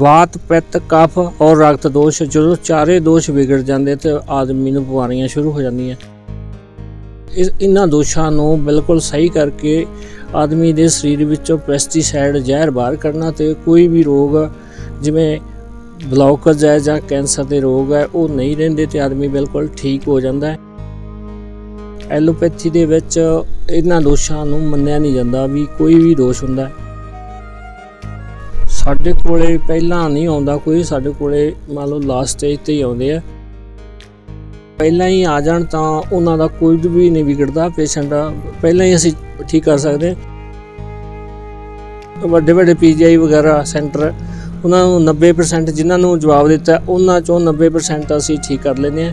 वात पित्त कफ और रक्त दोष जो चारे दोष विगड़ जाते तो आदमी नूं बीमारियां शुरू हो जांदियां। इन्हां दोषां नूं बिल्कुल सही करके आदमी दे शरीर विचों पेस्टिसाइड जहर बाहर करना ते कोई भी रोग जिवें ब्लॉकज है जां कैंसर के रोग है वो नहीं रहिंदे ते आदमी बिल्कुल ठीक हो जाता है। एलोपैथी दे विच इन्हां दोषां नूं मन्निया नहीं जाता भी कोई भी दोष हुंदा है। साडे कोले पहला नहीं आउंदा कोई, साडे कोले मान लो लास्ट स्टेज ते ही आउंदे आ। पहला ही आ जाण तां उन्हां दा कोई भी नहीं बिगड़दा, पेशेंट पहला ही असीं ठीक कर सकदे। वड्डे वड्डे PGI वगैरह सेंटर उन्हां नूं 90% जिन्हां नूं जवाब दित्ता उन्हां चों 90% असीं ठीक कर लैंदे आ।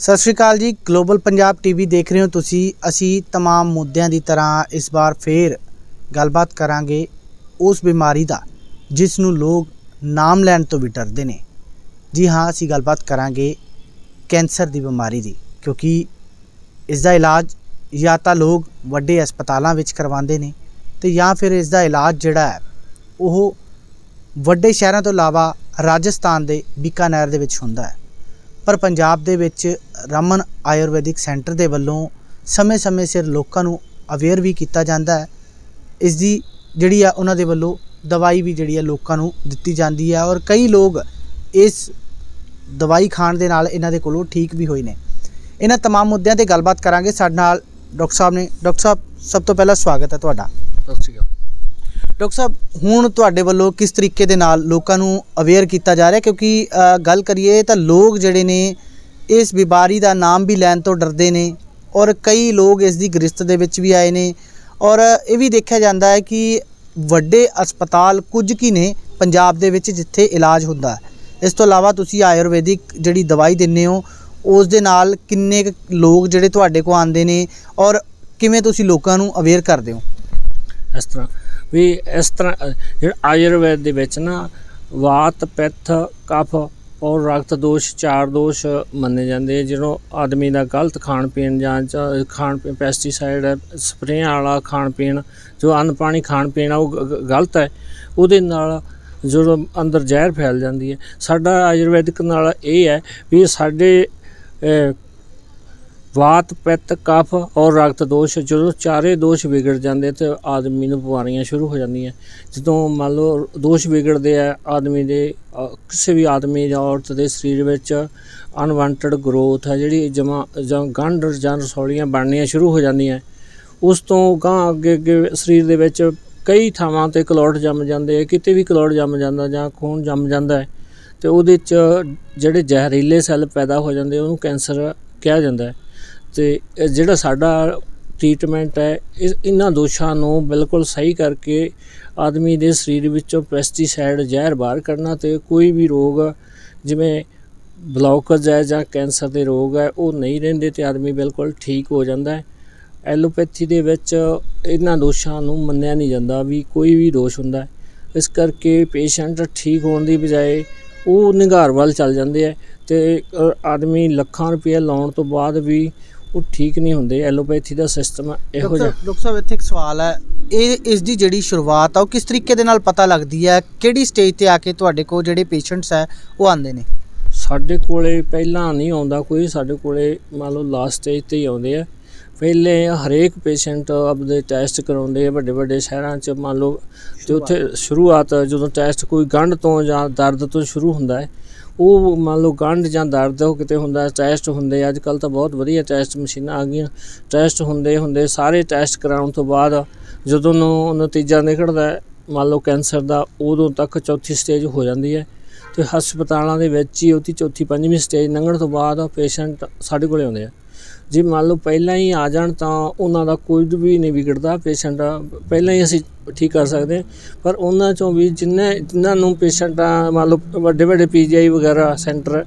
सत श्री अकाल जी, ग्लोबल पंजाब TV देख रहे हो तुसी। असी तमाम मुद्दों की तरह इस बार फिर गलबात करांगे उस बीमारी का जिसनों लोग नाम लैन तो भी डरते हैं। जी हाँ, असी गलबात करांगे कैंसर की बीमारी की, क्योंकि इसका इलाज या तो लोग वड्डे अस्पतालों में करवाते हैं तो या फिर इसका इलाज जिहड़ा है वो वड्डे शहरों तो इलावा राजस्थान के बीकानेर दे विच हुंदा है। पर पंजाब दे विच रमन आयुर्वैदिक सेंटर के वलों समय समय सिर लोगों को अवेयर भी किया जाता है। इसकी जिहड़ी आ उन्हां दे वलों दवाई भी जिहड़ी आ लोगों को दित्ती जाती है और कई लोग इस दवाई खाण दे नाल इन्हां दे कोलों ठीक भी होए ने। इन्हां तमाम मुद्दों ते गलबात करांगे। साडे नाल डॉक्टर साहब ने। डॉक्टर साहब, सब तो पहला स्वागत है तुहाडा। सत श्री अकाल। डॉक्टर साहब, हुण तुहाडे वल्लों किस तरीके दे नाल लोकां नूं अवेयर किया जा रहा है, क्योंकि गल करिए तो लोग जिहड़े ने इस बीमारी का नाम भी लैन तो डरदे ने और कई लोग इसकी गिरफ्त दे विच भी आए ने और ये भी देखा जाता है कि वड्डे अस्पताल कुछ की ने पंजाब दे विच जिथे इलाज हुंदा है। इस तो इलावा तुसी आयुर्वेदिक जिहड़ी दवाई दिंदे हो उस दे नाल किन्ने लोग जिहड़े तुहाडे कोल आंदे ने और किवें तुसी लोकां नूं अवेयर करदे हो? इस तरह भी इस तरह आयुर्वेद दे विच ना वात पित्त कफ और रक्त दोष चार दोष मन्ने जाते। जो आदमी का गलत खाण पीण जां खाण पीण पेस्टिसाइड स्प्रे वाला खाण पीण जो अन्न पानी खाण पीण वो गलत है, उहदे नाल जो अंदर जहर फैल जाती है। साडा आयुर्वैदिक नाल ये है भी साडे वात पित्त कफ और रक्त दोष जो चारे दोष विगड़ जाते तो आदमी नूं बीमारियां शुरू हो जांदियां। जदों मान लो दोष बिगड़ते हैं आदमी दे किसी भी आदमी या औरत के शरीर विच अनवांटेड ग्रोथ है जिहड़ी जमा जां गंढ जां रसौलियां बननियां शुरू हो जांदियां। उस तो गां अगे अगे शरीर दे विच कई थावां ते कलौट जम जाते, किते भी कलौट जम जाता जां खून जम जाता है तो उहदे च जिहड़े जहरीले सैल पैदा हो जाते उहनूं कैंसर कहा जाता है। तो जिहड़ा साडा ट्रीटमेंट है इन्हां दोषां नूं बिल्कुल सही करके आदमी दे शरीर विचों पेस्टिसाइड जहर बाहर करना ते कोई भी रोग जिवें ब्लॉकज है जां कैंसर के रोग है वो नहीं रहिंदे ते आदमी बिल्कुल ठीक हो जाता है। एलोपैथी दे विच इन्हां दोषां नूं मन्निया नहीं जाता भी कोई भी दोष हुंदा है। इस करके पेशेंट ठीक होने की बजाय वो निघार वाल चल जाते हैं तो आदमी लखां रुपये लाउण तो बाद भी वो ठीक नहीं होंदे। एलोपैथी का सिस्टम इहो जिहा। डॉक्टर साहब, इत्थे एक सवाल है, इसकी जिहड़ी शुरुआत आ वो किस तरीके दे नाल पता लगदी है? किहड़ी स्टेज ते आके तुहाडे कोल जिहड़े पेशेंट्स है वो आंदे ने? साडे कोले पहला नहीं आउंदा कोई, साडे कोले मान लो लास्ट स्टेज ते ही आउंदे आ। पहले हरेक पेशेंट अपने टैसट करवाउंदे वड्डे वड्डे शहरां च मान लो तो उत्थे शुरुआत जो टैसट कोई गंढ तो जां दर्द तो शुरू हुंदा है वो मान लो गंढ जां दर्द हो किते हुंदा टैसट हुंदे। अजकल तो बहुत वधिया टैसट मशीनां आ गईयां, टैसट हुंदे सारे टैसट कराउण तो बाद जदों नतीजा निकलदा मान लो कैंसर दा उदों तक चौथी स्टेज हो जाती है। तो हस्पतालों के विच ही उहदी चौथी पंजवीं स्टेज लंघण तो बाद पेशेंट साडे कोल आउंदे आ। जे मान लो पहला ही आ जाण तां उन्हां दा कोई भी नहीं बिगड़दा, पेशेंट पहला ही असीं ठीक कर सकते। पर उन्हां चों भी जिन्हां नूं पेशेंट मान लो वड्डे वड्डे PGI वगैरह सेंटर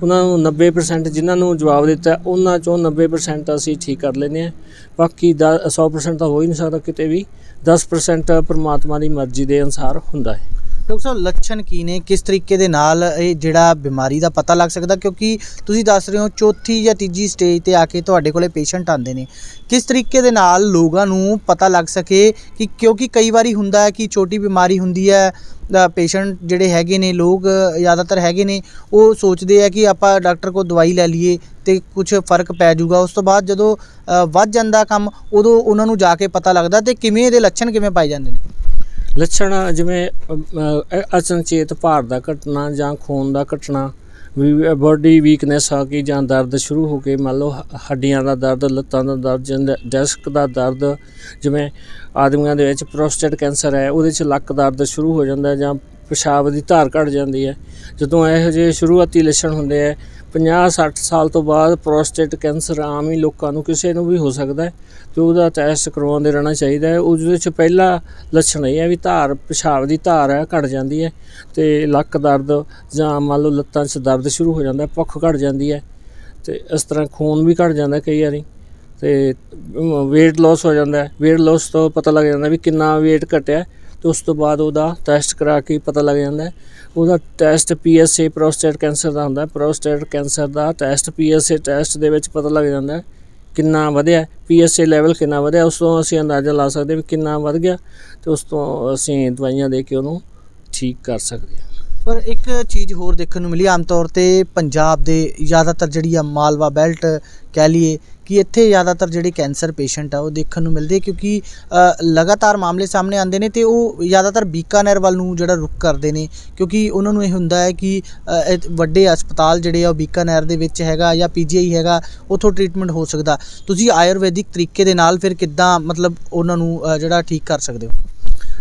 उन्हां नूं 90% जिन्हां नूं जवाब दित्ता उन्हां चों 90% असीं ठीक कर लैंदे आ। बाकी 100% तो हो ही नहीं सकदा किते भी, 10% परमात्मा की मर्जी के अनुसार हुंदा है। ਡਾਕਟਰ ਸਾਹਿਬ ਲੱਛਣ ਕੀ ਨੇ, ਕਿਸ ਤਰੀਕੇ ਦੇ ਨਾਲ ਇਹ ਜਿਹੜਾ ਬਿਮਾਰੀ ਦਾ ਪਤਾ ਲੱਗ ਸਕਦਾ, ਕਿਉਂਕਿ ਤੁਸੀਂ ਦੱਸ ਰਹੇ ਹੋ ਚੌਥੀ ਜਾਂ ਤੀਜੀ ਸਟੇਜ ਤੇ ਆ ਕੇ ਤੁਹਾਡੇ ਕੋਲੇ ਪੇਸ਼ੈਂਟ ਆਉਂਦੇ ਨੇ, ਕਿਸ ਤਰੀਕੇ ਦੇ ਨਾਲ ਲੋਕਾਂ ਨੂੰ ਪਤਾ ਲੱਗ ਸਕੇ ਕਿ ਕਿਉਂਕਿ ਕਈ ਵਾਰੀ ਹੁੰਦਾ ਹੈ ਕਿ ਛੋਟੀ ਬਿਮਾਰੀ ਹੁੰਦੀ ਹੈ, ਪੇਸ਼ੈਂਟ ਜਿਹੜੇ ਹੈਗੇ ਨੇ ਲੋਕ ਜ਼ਿਆਦਾਤਰ ਹੈਗੇ ਨੇ ਉਹ ਸੋਚਦੇ ਆ ਕਿ ਆਪਾਂ ਡਾਕਟਰ ਕੋਲ ਦਵਾਈ ਲੈ ਲਈਏ ਤੇ ਕੁਝ ਫਰਕ ਪੈ ਜਾਊਗਾ, ਉਸ ਤੋਂ ਬਾਅਦ ਜਦੋਂ ਵੱਧ ਜਾਂਦਾ ਕੰਮ ਉਦੋਂ ਉਹਨਾਂ ਨੂੰ ਜਾ ਕੇ ਪਤਾ ਲੱਗਦਾ। ਤੇ ਕਿਵੇਂ ਇਹਦੇ ਲੱਛਣ ਕਿਵੇਂ ਪਾਏ ਜਾਂਦੇ ਨੇ? ਲੱਛਣ ਜਿਵੇਂ ਅਚਨਚੇਤ ਭਾਰ ਦਾ ਘਟਣਾ ਜਾਂ ਖੂਨ ਦਾ ਘਟਣਾ, ਬੋਡੀ ਵੀਕਨੈਸ ਆ ਗਈ ਜਾਂ ਦਰਦ ਸ਼ੁਰੂ ਹੋ ਕੇ, ਮੰਨ ਲਓ ਹੱਡੀਆਂ ਦਾ ਦਰਦ, ਲੱਤਾਂ ਦਾ ਦਰਦ, ਡਿਸਕ ਦਾ ਦਰਦ, ਜਿਵੇਂ ਆਦਮੀਆਂ ਦੇ ਵਿੱਚ ਪ੍ਰੋਸਟੇਟ ਕੈਂਸਰ ਹੈ ਉਹਦੇ 'ਚ ਲੱਕ ਦਰਦ ਸ਼ੁਰੂ ਹੋ ਜਾਂਦਾ, ਜਾਂ ਪਿਸ਼ਾਬ ਦੀ ਧਾਰ ਘਟ ਜਾਂਦੀ ਹੈ। ਜਦੋਂ ਇਹੋ ਜਿਹੇ ਸ਼ੁਰੂਆਤੀ ਲੱਛਣ ਹੁੰਦੇ ਹੈ 50-60 ਸਾਲ ਤੋਂ ਬਾਅਦ ਪ੍ਰੋਸਟੇਟ ਕੈਂਸਰ ਆਮ ਹੀ ਲੋਕਾਂ ਨੂੰ ਕਿਸੇ ਨੂੰ ਵੀ ਹੋ ਸਕਦਾ ਹੈ, ਅਤੇ ਉਹਦਾ ਟੈਸਟ ਕਰਵਾਉਂਦੇ ਰਹਿਣਾ ਚਾਹੀਦਾ ਹੈ। ਉਹਦੇ 'ਚ ਪਹਿਲਾ ਲੱਛਣ ਇਹ ਹੈ ਵੀ ਧਾਰ, ਪਿਸ਼ਾਬ ਦੀ ਧਾਰ ਹੈ ਘਟ ਜਾਂਦੀ ਹੈ, ਅਤੇ ਲੱਕ ਦਰਦ ਜਾਂ ਮੰਨ ਲਓ ਲੱਤਾਂ 'ਚ ਦਰਦ ਸ਼ੁਰੂ ਹੋ ਜਾਂਦਾ, ਭੁੱਖ ਘਟ ਜਾਂਦੀ ਹੈ, ਅਤੇ ਇਸ ਤਰ੍ਹਾਂ ਖੂਨ ਵੀ ਘਟ ਜਾਂਦਾ ਕਈ ਵਾਰੀ, ਅਤੇ ਵੇਟ ਲੋਸ ਹੋ ਜਾਂਦਾ। ਵੇਟ ਲੋਸ ਤੋਂ ਪਤਾ ਲੱਗ ਜਾਂਦਾ ਵੀ ਕਿੰਨਾ ਵੇਟ ਘਟਿਆ, ਅਤੇ ਉਸ ਤੋਂ ਬਾਅਦ ਉਹਦਾ ਟੈਸਟ ਕਰਾ ਕੇ ਪਤਾ ਲੱਗ ਜਾਂਦਾ। ਉਹਦਾ ਟੈਸਟ PSA ਪ੍ਰੋਸਟੇਟ ਕੈਂਸਰ ਦਾ ਹੁੰਦਾ, ਪ੍ਰੋਸਟੇਟ ਕੈਂਸਰ ਦਾ ਟੈਸਟ PSA ਟੈਸਟ ਦੇ ਵਿੱਚ ਪਤਾ ਲੱਗ ਜਾਂਦਾ ਕਿੰਨਾ ਵਧਿਆ, PSA ਲੈਵਲ ਕਿੰਨਾ ਵਧਿਆ, ਉਸ ਤੋਂ ਅਸੀਂ ਅੰਦਾਜ਼ਾ ਲਾ ਸਕਦੇ ਵੀ ਕਿੰਨਾ ਵੱਧ ਗਿਆ, ਅਤੇ ਉਸ ਤੋਂ ਅਸੀਂ ਦਵਾਈਆਂ ਦੇ ਕੇ ਉਹਨੂੰ ਠੀਕ ਕਰ ਸਕਦੇ ਹਾਂ। ਪਰ ਇੱਕ ਚੀਜ਼ ਹੋਰ ਦੇਖਣ ਨੂੰ ਮਿਲੀ ਆਮ ਤੌਰ 'ਤੇ ਪੰਜਾਬ ਦੇ ਜ਼ਿਆਦਾਤਰ ਜਿਹੜੀ ਆ ਮਾਲਵਾ ਬੈਲਟ ਕਹਿ ਲਈਏ ਕਿ ਇੱਥੇ ਜ਼ਿਆਦਾਤਰ ਜਿਹੜੇ ਕੈਂਸਰ ਪੇਸ਼ੈਂਟ ਆ ਉਹ ਦੇਖਣ ਨੂੰ ਮਿਲਦੇ, ਕਿਉਂਕਿ ਲਗਾਤਾਰ ਮਾਮਲੇ ਸਾਹਮਣੇ ਆਉਂਦੇ ਨੇ ਅਤੇ ਉਹ ਜ਼ਿਆਦਾਤਰ ਬੀਕਾਨੇਰ ਵੱਲ ਨੂੰ ਜਿਹੜਾ ਰੁਖ ਕਰਦੇ ਨੇ, ਕਿਉਂਕਿ ਉਹਨਾਂ ਨੂੰ ਇਹ ਹੁੰਦਾ ਹੈ ਕਿ ਵੱਡੇ ਹਸਪਤਾਲ ਜਿਹੜੇ ਆ ਉਹ ਬੀਕਾਨੇਰ ਦੇ ਵਿੱਚ ਹੈਗਾ ਜਾਂ PGI ਹੈਗਾ, ਉੱਥੋਂ ਟਰੀਟਮੈਂਟ ਹੋ ਸਕਦਾ। ਤੁਸੀਂ ਆਯੁਰਵੈਦਿਕ ਤਰੀਕੇ ਦੇ ਨਾਲ ਫਿਰ ਕਿੱਦਾਂ ਮਤਲਬ ਉਹਨਾਂ ਨੂੰ ਜਿਹੜਾ ਠੀਕ ਕਰ ਸਕਦੇ ਹੋ?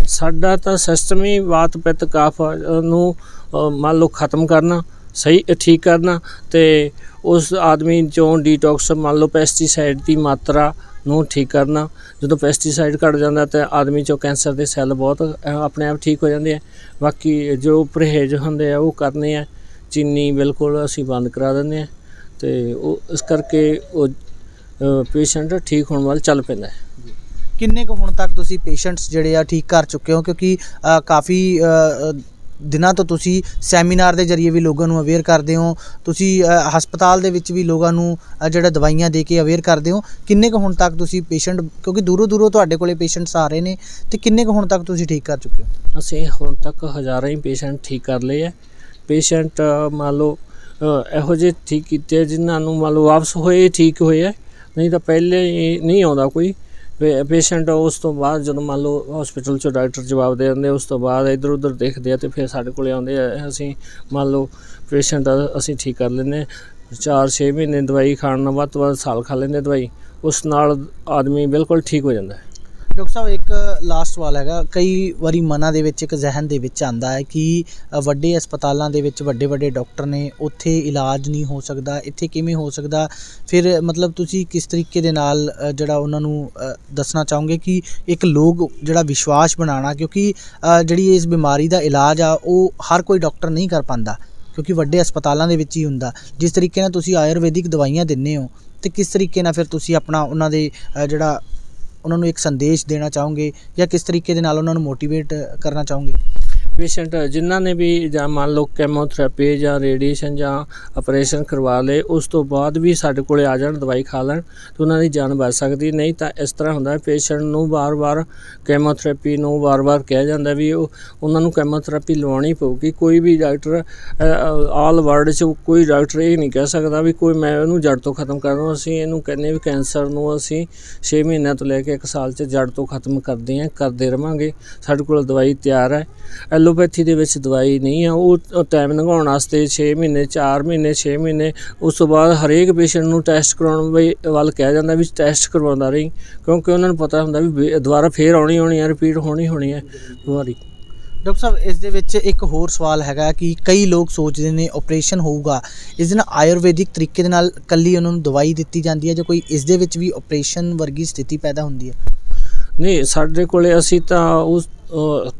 ਸਾਡਾ ਤਾਂ ਸਿਸਟਮ ਹੀ ਵਾਤ ਪਿੱਤ ਕਫ ਨੂੰ ਮੰਨ ਲਓ ਖ਼ਤਮ ਕਰਨਾ, ਸਹੀ ਠੀਕ ਕਰਨਾ, ਅਤੇ ਉਸ ਆਦਮੀ 'ਚੋਂ ਡੀਟੌਕਸ ਮੰਨ ਲਓ ਪੈਸਟੀਸਾਈਡ ਦੀ ਮਾਤਰਾ ਨੂੰ ਠੀਕ ਕਰਨਾ। ਜਦੋਂ ਪੈਸਟੀਸਾਈਡ ਘੱਟ ਜਾਂਦਾ ਤਾਂ ਆਦਮੀ 'ਚੋਂ ਕੈਂਸਰ ਦੇ ਸੈੱਲ ਬਹੁਤ ਆਪਣੇ ਆਪ ਠੀਕ ਹੋ ਜਾਂਦੇ ਆ। ਬਾਕੀ ਜੋ ਪਰਹੇਜ਼ ਹੁੰਦੇ ਆ ਉਹ ਕਰਨੇ ਆ, ਚੀਨੀ ਬਿਲਕੁਲ ਅਸੀਂ ਬੰਦ ਕਰਾ ਦਿੰਦੇ ਹਾਂ, ਅਤੇ ਉਹ ਇਸ ਕਰਕੇ ਉਹ ਪੇਸ਼ੈਂਟ ਠੀਕ ਹੋਣ ਵੱਲ ਚੱਲ ਪੈਂਦਾ ਹੈ। ਕਿੰਨੇ ਕੁ ਹੁਣ ਤੱਕ ਤੁਸੀਂ ਪੇਸ਼ੈਂਟਸ ਜਿਹੜੇ ਆ ਠੀਕ ਕਰ ਚੁੱਕੇ ਹੋ? ਕਿਉਂਕਿ ਕਾਫੀ ਦਿਨਾਂ ਤੋਂ ਤੁਸੀਂ ਸੈਮੀਨਾਰ ਦੇ ਜ਼ਰੀਏ ਵੀ ਲੋਕਾਂ ਨੂੰ ਅਵੇਅਰ ਕਰਦੇ ਹੋ, ਤੁਸੀਂ ਹਸਪਤਾਲ ਦੇ ਵਿੱਚ ਵੀ ਲੋਕਾਂ ਨੂੰ ਜਿਹੜਾ ਦਵਾਈਆਂ ਦੇ ਕੇ ਅਵੇਅਰ ਕਰਦੇ ਹੋ। ਕਿੰਨੇ ਕੁ ਹੁਣ ਤੱਕ ਤੁਸੀਂ ਪੇਸ਼ੈਂਟ, ਕਿਉਂਕਿ ਦੂਰੋਂ ਦੂਰੋਂ ਤੁਹਾਡੇ ਕੋਲੇ ਪੇਸ਼ੈਂਟਸ ਆ ਰਹੇ ਨੇ, ਅਤੇ ਕਿੰਨੇ ਕੁ ਹੁਣ ਤੱਕ ਤੁਸੀਂ ਠੀਕ ਕਰ ਚੁੱਕੇ ਹੋ? ਅਸੀਂ ਹੁਣ ਤੱਕ ਹਜ਼ਾਰਾਂ ਹੀ ਪੇਸ਼ੈਂਟ ਠੀਕ ਕਰ ਲਏ ਹੈ। ਪੇਸ਼ੈਂਟ ਮੰਨ ਲਓ ਇਹੋ ਜਿਹੇ ਠੀਕ ਕੀਤੇ ਜਿਨ੍ਹਾਂ ਨੂੰ ਮੰਨ ਲਓ ਵਾਪਸ ਹੋਏ ਠੀਕ ਹੋਏ ਹੈ, ਨਹੀਂ ਤਾਂ ਪਹਿਲੇ ਨਹੀਂ ਆਉਂਦਾ ਕੋਈ ਪੇਸ਼ੈਂਟ। ਉਸ ਤੋਂ ਬਾਅਦ ਜਦੋਂ ਮੰਨ ਲਓ ਹੌਸਪੀਟਲ 'ਚੋਂ ਡਾਕਟਰ ਜਵਾਬ ਦੇ ਦਿੰਦੇ, ਉਸ ਤੋਂ ਬਾਅਦ ਇੱਧਰ ਉੱਧਰ ਦੇਖਦੇ ਆ ਅਤੇ ਫਿਰ ਸਾਡੇ ਕੋਲ ਆਉਂਦੇ ਆ। ਅਸੀਂ ਮੰਨ ਲਓ ਪੇਸ਼ੈਂਟ ਅਸੀਂ ਠੀਕ ਕਰ ਲੈਂਦੇ, 4-6 ਮਹੀਨੇ ਦਵਾਈ ਖਾਣ ਨਾਲ ਵੱਧ ਤੋਂ ਵੱਧ ਸਾਲ ਖਾ ਲੈਂਦੇ ਦਵਾਈ, ਉਸ ਨਾਲ ਆਦਮੀ ਬਿਲਕੁਲ ਠੀਕ ਹੋ ਜਾਂਦਾ ਹੈ। ਡਾਕਟਰ ਸਾਹਿਬ ਇੱਕ ਲਾਸਟ ਸਵਾਲ ਹੈਗਾ, ਕਈ ਵਾਰੀ ਮਨਾਂ ਦੇ ਵਿੱਚ ਇੱਕ ਜ਼ਹਿਨ ਦੇ ਵਿੱਚ ਆਉਂਦਾ ਹੈ ਕਿ ਵੱਡੇ ਹਸਪਤਾਲਾਂ ਦੇ ਵਿੱਚ ਵੱਡੇ ਵੱਡੇ ਡਾਕਟਰ ਨੇ, ਉੱਥੇ ਇਲਾਜ ਨਹੀਂ ਹੋ ਸਕਦਾ, ਇੱਥੇ ਕਿਵੇਂ ਹੋ ਸਕਦਾ? ਫਿਰ ਮਤਲਬ ਤੁਸੀਂ ਕਿਸ ਤਰੀਕੇ ਦੇ ਨਾਲ ਜਿਹੜਾ ਉਹਨਾਂ ਨੂੰ ਦੱਸਣਾ ਚਾਹੋਗੇ ਕਿ ਇੱਕ ਲੋਕ ਜਿਹੜਾ ਵਿਸ਼ਵਾਸ ਬਣਾਉਣਾ, ਕਿਉਂਕਿ ਜਿਹੜੀ ਇਸ ਬਿਮਾਰੀ ਦਾ ਇਲਾਜ ਆ ਉਹ ਹਰ ਕੋਈ ਡਾਕਟਰ ਨਹੀਂ ਕਰ ਪਾਉਂਦਾ, ਕਿਉਂਕਿ ਵੱਡੇ ਹਸਪਤਾਲਾਂ ਦੇ ਵਿੱਚ ਹੀ ਹੁੰਦਾ। ਜਿਸ ਤਰੀਕੇ ਨਾਲ ਤੁਸੀਂ ਆਯੁਰਵੈਦਿਕ ਦਵਾਈਆਂ ਦਿੰਦੇ ਹੋ, ਅਤੇ ਕਿਸ ਤਰੀਕੇ ਨਾਲ ਫਿਰ ਤੁਸੀਂ ਆਪਣਾ ਉਹਨਾਂ ਦੇ ਜਿਹੜਾ ਉਹਨਾਂ ਨੂੰ ਇੱਕ ਸੰਦੇਸ਼ ਦੇਣਾ ਚਾਹੋਗੇ, ਜਾਂ ਕਿਸ ਤਰੀਕੇ ਦੇ ਨਾਲ ਉਹਨਾਂ ਨੂੰ ਮੋਟੀਵੇਟ ਕਰਨਾ ਚਾਹੋਗੇ? ਪੇਸ਼ੈਂਟ ਜਿਨ੍ਹਾਂ ਨੇ ਵੀ ਜਾਂ ਮੰਨ ਲਓ ਕੈਮੋਥੈਰੇਪੀ ਜਾਂ ਰੇਡੀਏਸ਼ਨ ਜਾਂ ਆਪਰੇਸ਼ਨ ਕਰਵਾ ਲਏ, ਉਸ ਤੋਂ ਬਾਅਦ ਵੀ ਸਾਡੇ ਕੋਲ ਆ ਜਾਣ, ਦਵਾਈ ਖਾ ਲੈਣ, ਤਾਂ ਉਹਨਾਂ ਦੀ ਜਾਨ ਬਚ ਸਕਦੀ। ਨਹੀਂ ਤਾਂ ਇਸ ਤਰ੍ਹਾਂ ਹੁੰਦਾ ਪੇਸ਼ੈਂਟ ਨੂੰ ਵਾਰ-ਵਾਰ ਕੈਮੋਥੈਰੇਪੀ ਨੂੰ ਵਾਰ-ਵਾਰ ਕਿਹਾ ਜਾਂਦਾ ਵੀ ਉਹਨਾਂ ਨੂੰ ਕੈਮੋਥੈਰੇਪੀ ਲਵਾਉਣੀ ਪਊਗੀ। ਕੋਈ ਵੀ ਡਾਕਟਰ ਆਲ ਵਰਲਡ 'ਚ ਕੋਈ ਡਾਕਟਰ ਇਹ ਨਹੀਂ ਕਹਿ ਸਕਦਾ ਵੀ ਕੋਈ ਮੈਂ ਉਹਨੂੰ ਜੜ ਤੋਂ ਖ਼ਤਮ ਕਰ ਦੂੰ। ਅਸੀਂ ਇਹਨੂੰ ਕਹਿੰਦੇ ਵੀ ਕੈਂਸਰ ਨੂੰ ਅਸੀਂ 6 ਮਹੀਨਿਆਂ ਤੋਂ ਲੈ ਕੇ 1 ਸਾਲ 'ਚ ਜੜ ਤੋਂ ਖ਼ਤਮ ਕਰਦੇ ਹਾਂ, ਕਰਦੇ ਰਹਾਂਗੇ। ਸਾਡੇ ਕੋਲ ਦਵਾਈ ਤਿਆਰ ਹੈ। ਐਲੋਪੈਥੀ ਦੇ ਵਿੱਚ ਦਵਾਈ ਨਹੀਂ ਆ, ਉਹ ਟਾਈਮ ਲੰਘਾਉਣ ਵਾਸਤੇ 6 ਮਹੀਨੇ 4 ਮਹੀਨੇ 6 ਮਹੀਨੇ, ਉਸ ਤੋਂ ਬਾਅਦ ਹਰੇਕ ਪੇਸ਼ੈਂਟ ਨੂੰ ਟੈਸਟ ਕਰਾਉਣ ਵੱਲ ਕਿਹਾ ਜਾਂਦਾ ਵੀ ਟੈਸਟ ਕਰਵਾਉਂਦਾ ਰਹੀ, ਕਿਉਂਕਿ ਉਹਨਾਂ ਨੂੰ ਪਤਾ ਹੁੰਦਾ ਵੀ ਦੁਬਾਰਾ ਫੇਰ ਆਉਣੀ ਹੈ, ਰਿਪੀਟ ਹੋਣੀ ਹੈ ਬਿਮਾਰੀ। ਡਾਕਟਰ ਸਾਹਿਬ ਇਸ ਦੇ ਵਿੱਚ ਇੱਕ ਹੋਰ ਸਵਾਲ ਹੈਗਾ ਕਿ ਕਈ ਲੋਕ ਸੋਚਦੇ ਨੇ ਆਪਰੇਸ਼ਨ ਹੋਊਗਾ, ਇਸ ਦੇ ਨਾਲ ਆਯੁਰਵੈਦਿਕ ਤਰੀਕੇ ਦੇ ਨਾਲ ਇਕੱਲੀ ਉਹਨਾਂ ਨੂੰ ਦਵਾਈ ਦਿੱਤੀ ਜਾਂਦੀ ਹੈ, ਜਾਂ ਕੋਈ ਇਸ ਦੇ ਵਿੱਚ ਵੀ ਆਪਰੇਸ਼ਨ ਵਰਗੀ ਸਥਿਤੀ ਪੈਦਾ ਹੁੰਦੀ ਹੈ? ਨਹੀਂ, ਸਾਡੇ ਕੋਲ ਅਸੀਂ ਤਾਂ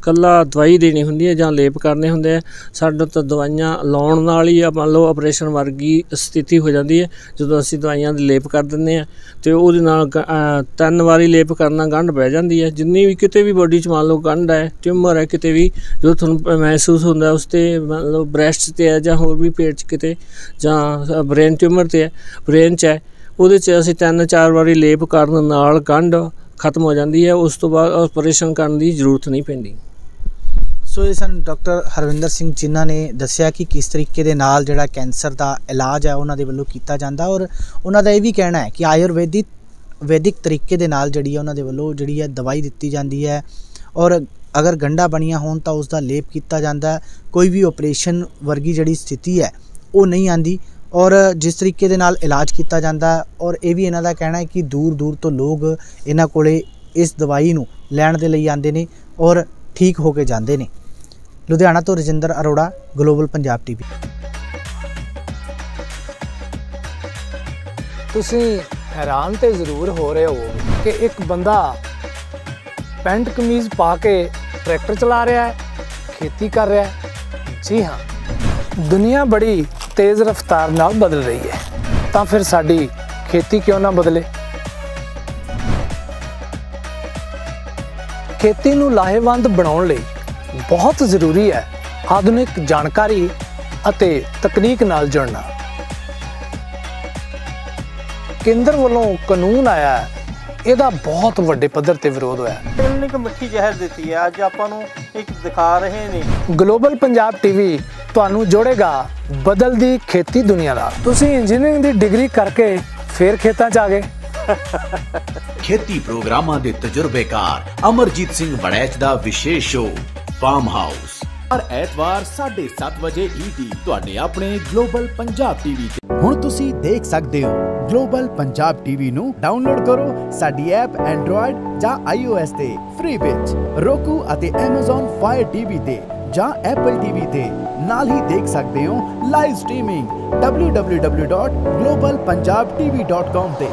ਕੱਲਾ ਦਵਾਈ ਦੇਣੀ ਹੁੰਦੀ ਹੈ ਜਾਂ ਲੇਪ ਕਰਨੇ ਹੁੰਦੇ ਆ। ਸਾਡੇ ਤਾਂ ਦਵਾਈਆਂ ਲਾਉਣ ਨਾਲ ਹੀ ਮੰਨ ਲਓ ਆਪਰੇਸ਼ਨ ਵਰਗੀ ਸਥਿਤੀ ਹੋ ਜਾਂਦੀ ਹੈ। ਜਦੋਂ ਅਸੀਂ ਦਵਾਈਆਂ ਦੇ ਲੇਪ ਕਰ ਦਿੰਦੇ ਹਾਂ ਅਤੇ ਉਹਦੇ ਨਾਲ 3 ਵਾਰੀ ਲੇਪ ਕਰਨਾ ਗੰਢ ਬਹਿ ਜਾਂਦੀ ਹੈ। ਜਿੰਨੀ ਵੀ ਕਿਤੇ ਵੀ ਬੋਡੀ 'ਚ ਮੰਨ ਲਓ ਗੰਢ ਹੈ, ਟਿਊਮਰ ਹੈ, ਕਿਤੇ ਵੀ ਜਦੋਂ ਤੁਹਾਨੂੰ ਮਹਿਸੂਸ ਹੁੰਦਾ ਉਸ 'ਤੇ ਮੰਨ ਲਓ ਬ੍ਰੈਸਟ 'ਤੇ ਹੈ ਜਾਂ ਹੋਰ ਵੀ ਪੇਟ 'ਚ ਕਿਤੇ ਜਾਂ ਬ੍ਰੇਨ ਟਿਊਮਰ 'ਤੇ ਹੈ, ਬ੍ਰੇਨ 'ਚ ਹੈ, ਉਹਦੇ 'ਚ ਅਸੀਂ 3-4 ਵਾਰੀ ਲੇਪ ਕਰਨ ਨਾਲ ਗੰਢ ਖਤਮ ਹੋ ਜਾਂਦੀ ਹੈ। ਉਸ ਤੋਂ ਬਾਅਦ ਆਪਰੇਸ਼ਨ ਕਰਨ ਦੀ ਜ਼ਰੂਰਤ ਨਹੀਂ ਪੈਂਦੀ। ਸੋ ਇਹ ਸਨ ਡਾਕਟਰ ਹਰਵਿੰਦਰ ਸਿੰਘ, ਜਿਨ੍ਹਾਂ ਨੇ ਦੱਸਿਆ ਕਿ ਕਿਸ ਤਰੀਕੇ ਦੇ ਨਾਲ ਜਿਹੜਾ ਕੈਂਸਰ ਦਾ ਇਲਾਜ ਹੈ ਉਹਨਾਂ ਦੇ ਵੱਲੋਂ ਕੀਤਾ ਜਾਂਦਾ, ਔਰ ਉਹਨਾਂ ਦਾ ਇਹ ਵੀ ਕਹਿਣਾ ਹੈ ਕਿ ਆਯੁਰਵੈਦਿਕ ਤਰੀਕੇ ਦੇ ਨਾਲ ਜਿਹੜੀ ਹੈ ਉਹਨਾਂ ਦੇ ਵੱਲੋਂ ਜਿਹੜੀ ਹੈ ਦਵਾਈ ਦਿੱਤੀ ਜਾਂਦੀ ਹੈ, ਔਰ ਅਗਰ ਗੰਢਾਂ ਬਣੀਆਂ ਹੋਣ ਤਾਂ ਉਸ ਦਾ ਲੇਪ ਕੀਤਾ ਜਾਂਦਾ। ਕੋਈ ਵੀ ਆਪਰੇਸ਼ਨ ਵਰਗੀ ਜਿਹੜੀ ਸਥਿਤੀ ਹੈ ਉਹ ਨਹੀਂ ਆਉਂਦੀ, ਔਰ ਜਿਸ ਤਰੀਕੇ ਦੇ ਨਾਲ ਇਲਾਜ ਕੀਤਾ ਜਾਂਦਾ। ਔਰ ਇਹ ਵੀ ਇਹਨਾਂ ਦਾ ਕਹਿਣਾ ਹੈ ਕਿ ਦੂਰ ਦੂਰ ਤੋਂ ਲੋਕ ਇਹਨਾਂ ਕੋਲੇ ਇਸ ਦਵਾਈ ਨੂੰ ਲੈਣ ਦੇ ਲਈ ਆਉਂਦੇ ਨੇ ਔਰ ਠੀਕ ਹੋ ਕੇ ਜਾਂਦੇ ਨੇ। ਲੁਧਿਆਣਾ ਤੋਂ ਰਜਿੰਦਰ ਅਰੋੜਾ, ਗਲੋਬਲ ਪੰਜਾਬ ਟੀਵੀ। ਤੁਸੀਂ हैरान तो ज़रूर हो रहे हो कि एक बंदा पैंट कमीज़ पा के ट्रैक्टर चला रहा है, खेती कर रहा है। जी हाँ, दुनिया बड़ी तेज़ रफ्तार नाल बदल रही है, तो फिर साडी खेती क्यों ना बदले। खेती नूं लाहेवंद बनाउण लई बहुत ज़रूरी है आधुनिक जानकारी अते तकनीक नाल जुड़ना। केंद्र वालों कानून आया है, ਇਹਦਾ ਬਹੁਤ ਵੱਡੇ ਪੱਧਰ ਤੇ ਵਿਰੋਧ ਹੋਇਆ। ਇੱਕ ਮਿੱਠੀ ਜ਼ਹਿਰ ਦਿੱਤੀ ਹੈ, ਅੱਜ ਆਪਾਂ ਨੂੰ ਇੱਕ ਦਿਖਾ ਰਹੇ ਨੇ। ਗਲੋਬਲ ਪੰਜਾਬ ਟੀਵੀ ਤੁਹਾਨੂੰ ਜੋੜੇਗਾ ਬਦਲਦੀ ਖੇਤੀ ਦੁਨੀਆ ਨਾਲ। ਤੁਸੀਂ ਇੰਜੀਨੀਅਰਿੰਗ ਦੀ ਡਿਗਰੀ ਕਰਕੇ ਫੇਰ ਖੇਤਾਂ 'ਚ ਆ ਗਏ। ਖੇਤੀ ਪ੍ਰੋਗਰਾਮਾਂ ਦੇ ਤਜਰਬੇਕਾਰ ਅਮਰਜੀਤ ਸਿੰਘ ਵੜੈਚ ਦਾ ਵਿਸ਼ੇਸ਼ ਸ਼ੋਅ ਫਾਰਮ ਹਾਊਸ ਹਰ ਐਤਵਾਰ 7:30 ਵਜੇ ਈਟੀ ਤੁਹਾਡੇ ਆਪਣੇ ਗਲੋਬਲ ਪੰਜਾਬ ਟੀਵੀ ਤੇ। ਹੁਣ ਤੁਸੀਂ ਦੇਖ ਸਕਦੇ ਹੋ ਗਲੋਬਲ ਪੰਜਾਬ ਟੀਵੀ ਨੂੰ ਡਾਊਨਲੋਡ ਕਰੋ ਸਾਡੀ ਐਪ ਐਂਡਰੋਇਡ ਜਾਂ iOS ਤੇ ਫ੍ਰੀ ਵਿੱਚ, roku ਅਤੇ Amazon Fire TV ਤੇ ਜਾਂ Apple TV ਤੇ। ਨਾਲ ਹੀ ਦੇਖ ਸਕਦੇ ਹੋ ਲਾਈਵ ਸਟ੍ਰੀਮਿੰਗ www.globalpunjabtv.com ਤੇ।